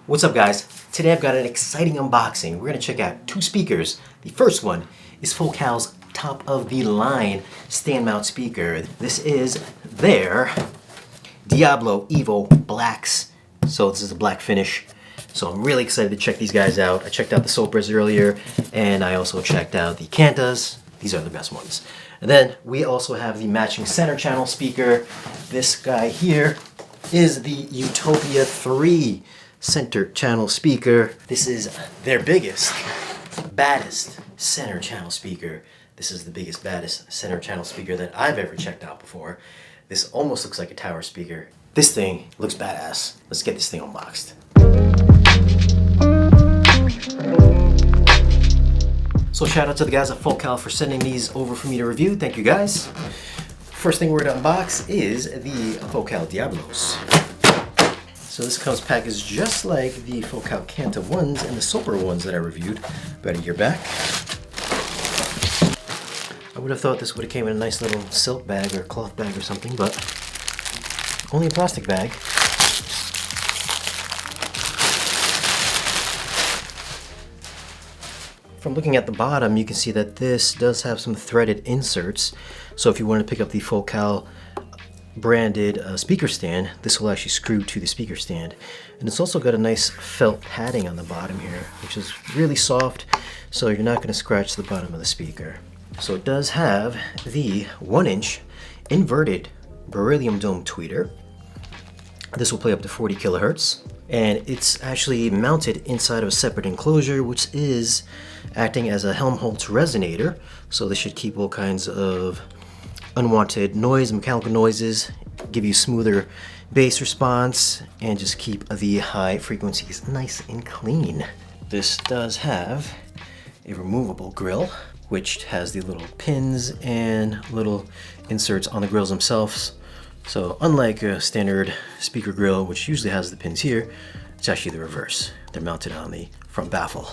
What's up guys? Today I've got an exciting unboxing. We're going to check out two speakers. The first one is Focal's top of the line stand mount speaker. This is their Diablo Evo Blacks. So this is a black finish. So I'm really excited to check these guys out. I checked out the Sopras earlier and I also checked out the Kantas. These are the best ones. And then we also have the matching center channel speaker. This guy here is the Utopia 3 center channel speaker. This is their biggest, baddest center channel speaker. This is the biggest, baddest center channel speaker that I've ever checked out before. This almost looks like a tower speaker. This thing looks badass. Let's get this thing unboxed. So shout out to the guys at Focal for sending these over for me to review. Thank you guys. First thing we're going to unbox is the Focal Diablos. So this comes packaged just like the Focal Kanta ones and the Sopra ones that I reviewed about a year back. I would have thought this would have came in a nice little silk bag or cloth bag or something, but only a plastic bag. From looking at the bottom, you can see that this does have some threaded inserts. So if you want to pick up the Focal branded speaker stand, this will actually screw to the speaker stand. And it's also got a nice felt padding on the bottom here, which is really soft, so you're not going to scratch the bottom of the speaker. So it does have the 1-inch inverted beryllium dome tweeter. This will play up to 40 kilohertz, and it's actually mounted inside of a separate enclosure, which is acting as a Helmholtz resonator. So this should keep all kinds of unwanted noise, mechanical noises, give you smoother bass response, and just keep the high frequencies nice and clean. This does have a removable grill, which has the little pins and little inserts on the grills themselves. So unlike a standard speaker grill, which usually has the pins here, it's actually the reverse. They're mounted on the front baffle.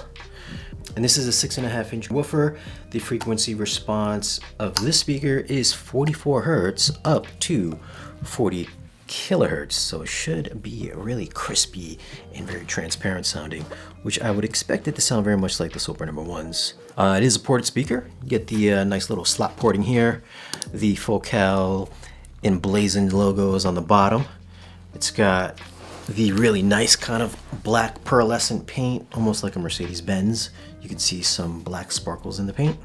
And this is a 6.5-inch woofer. The frequency response of this speaker is 44 hertz up to 40 kilohertz. So it should be really crispy and very transparent sounding, which I would expect it to sound very much like the Sopra number ones. It is a ported speaker. You get the nice little slot porting here. The Focal emblazoned logos on the bottom. It's got the really nice kind of black pearlescent paint, almost like a Mercedes-Benz. You can see some black sparkles in the paint.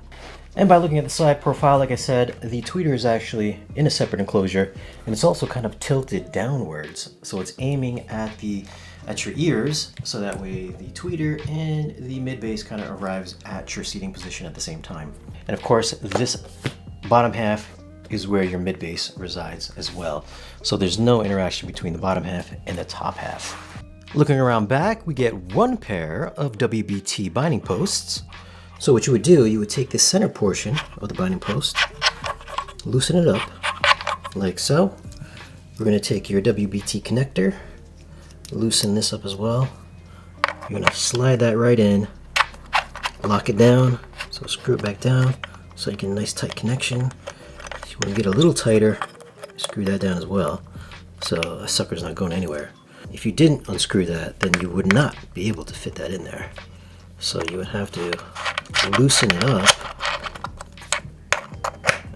And by looking at the side profile, like I said, the tweeter is actually in a separate enclosure, and it's also kind of tilted downwards. So it's aiming at your ears, so that way the tweeter and the mid-bass kind of arrives at your seating position at the same time. And of course, this bottom half is where your mid bass resides as well. So there's no interaction between the bottom half and the top half. Looking around back, we get one pair of WBT binding posts. So what you would do, you would take the center portion of the binding post, loosen it up like so. We're going to take your WBT connector, loosen this up as well. You're going to slide that right in, lock it down, so screw it back down so you get a nice tight connection. If you want to get a little tighter, screw that down as well, so a sucker's not going anywhere. If you didn't unscrew that, then you would not be able to fit that in there. So you would have to loosen it up,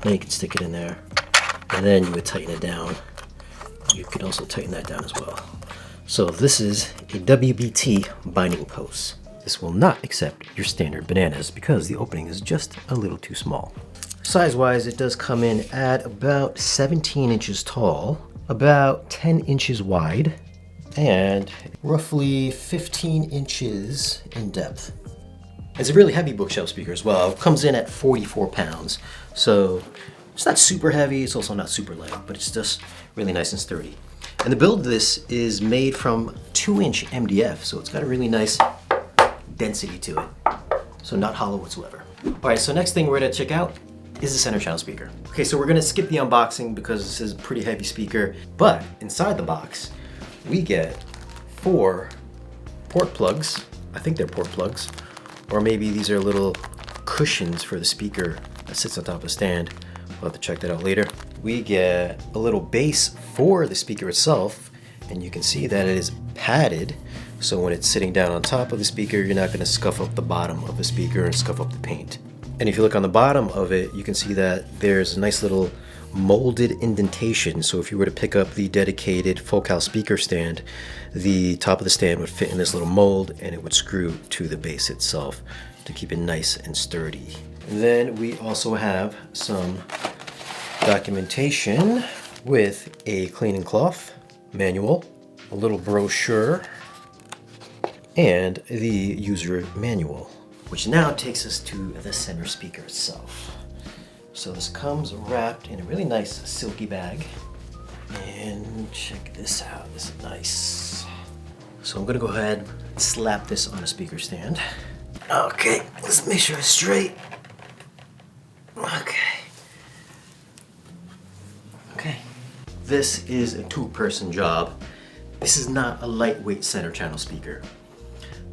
then you can stick it in there, and then you would tighten it down. You could also tighten that down as well. So this is a WBT binding post. This will not accept your standard bananas because the opening is just a little too small. Size-wise, it does come in at about 17 inches tall, about 10 inches wide, and roughly 15 inches in depth. It's a really heavy bookshelf speaker as well. It comes in at 44 pounds, so it's not super heavy, it's also not super light, but it's just really nice and sturdy. And the build of this is made from 2-inch MDF, so it's got a really nice density to it, so not hollow whatsoever. All right, so next thing we're gonna check out is the center channel speaker. Okay, so we're gonna skip the unboxing because this is a pretty heavy speaker, but inside the box, we get 4 port plugs. I think they're port plugs, or maybe these are little cushions for the speaker that sits on top of the stand. We'll have to check that out later. We get a little base for the speaker itself, and you can see that it is padded, so when it's sitting down on top of the speaker, you're not going to scuff up the bottom of the speaker and scuff up the paint. And if you look on the bottom of it, you can see that there's a nice little molded indentation. So if you were to pick up the dedicated Focal speaker stand, the top of the stand would fit in this little mold and it would screw to the base itself to keep it nice and sturdy. And then we also have some documentation with a cleaning cloth manual, a little brochure, and the user manual, which now takes us to the center speaker itself. So this comes wrapped in a really nice silky bag. And check this out, this is nice. So I'm gonna go ahead and slap this on a speaker stand. Okay, let's make sure it's straight. Okay. Okay. This is a two-person job. This is not a lightweight center channel speaker.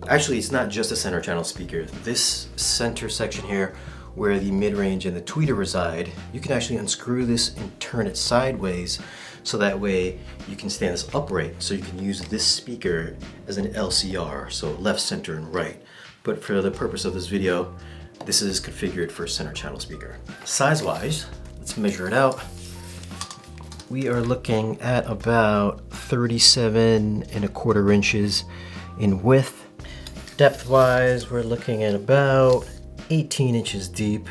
Actually, it's not just a center channel speaker. This center section here, where the mid-range and the tweeter reside, you can actually unscrew this and turn it sideways, so that way you can stand this upright, so you can use this speaker as an LCR, so left, center, and right. But for the purpose of this video, this is configured for a center channel speaker. Size-wise, let's measure it out. We are looking at about 37¼ inches in width. Depth-wise, we're looking at about 18 inches deep,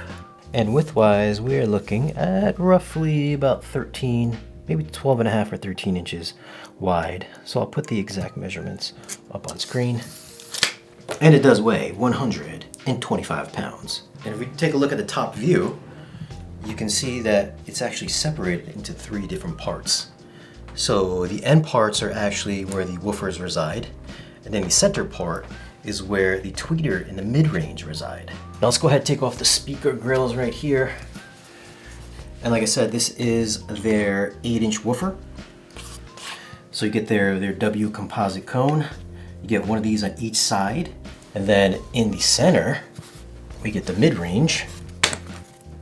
and width-wise, we're looking at roughly about 13, maybe 12.5 or 13 inches wide. So I'll put the exact measurements up on screen. And it does weigh 125 pounds. And if we take a look at the top view, you can see that it's actually separated into 3 different parts. So the end parts are actually where the woofers reside, and then the center part is where the tweeter and the mid-range reside. Now let's go ahead and take off the speaker grills right here. And like I said, this is their 8-inch woofer. So you get their W composite cone. You get one of these on each side. And then in the center, we get the mid-range.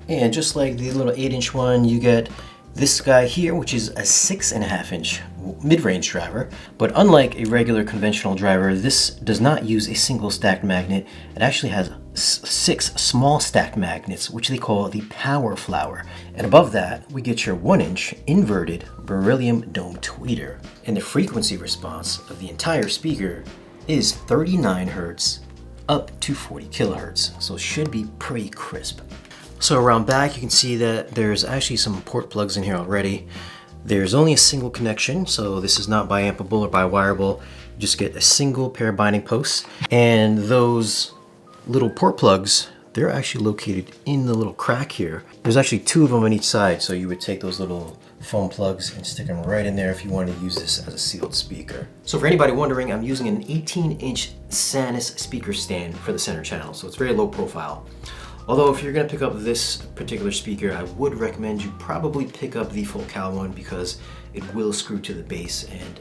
And just like the little 8-inch one, you get this guy here, which is a 6.5-inch mid-range driver. But unlike a regular conventional driver, this does not use a single stacked magnet. It actually has 6 small stacked magnets, which they call the power flower. And above that, we get your 1-inch inverted beryllium dome tweeter. And the frequency response of the entire speaker is 39 Hertz up to 40 kilohertz. So it should be pretty crisp. So around back, you can see that there's actually some port plugs in here already. There's only a single connection, so this is not biampable or biwireable. You just get a single pair of binding posts. And those little port plugs, they're actually located in the little crack here. There's actually 2 of them on each side, so you would take those little foam plugs and stick them right in there if you wanted to use this as a sealed speaker. So for anybody wondering, I'm using an 18-inch Sanus speaker stand for the center channel, so it's very low profile. Although if you're going to pick up this particular speaker, I would recommend you probably pick up the Focal one because it will screw to the base and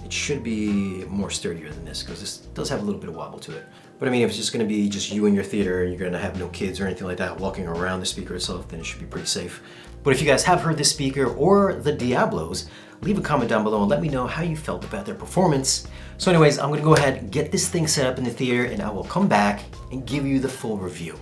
it should be more sturdier than this because this does have a little bit of wobble to it. But I mean, if it's just going to be just you in your theater and you're going to have no kids or anything like that walking around the speaker itself, then it should be pretty safe. But if you guys have heard this speaker or the Diablos, leave a comment down below and let me know how you felt about their performance. So anyways, I'm going to go ahead and get this thing set up in the theater and I will come back and give you the full review.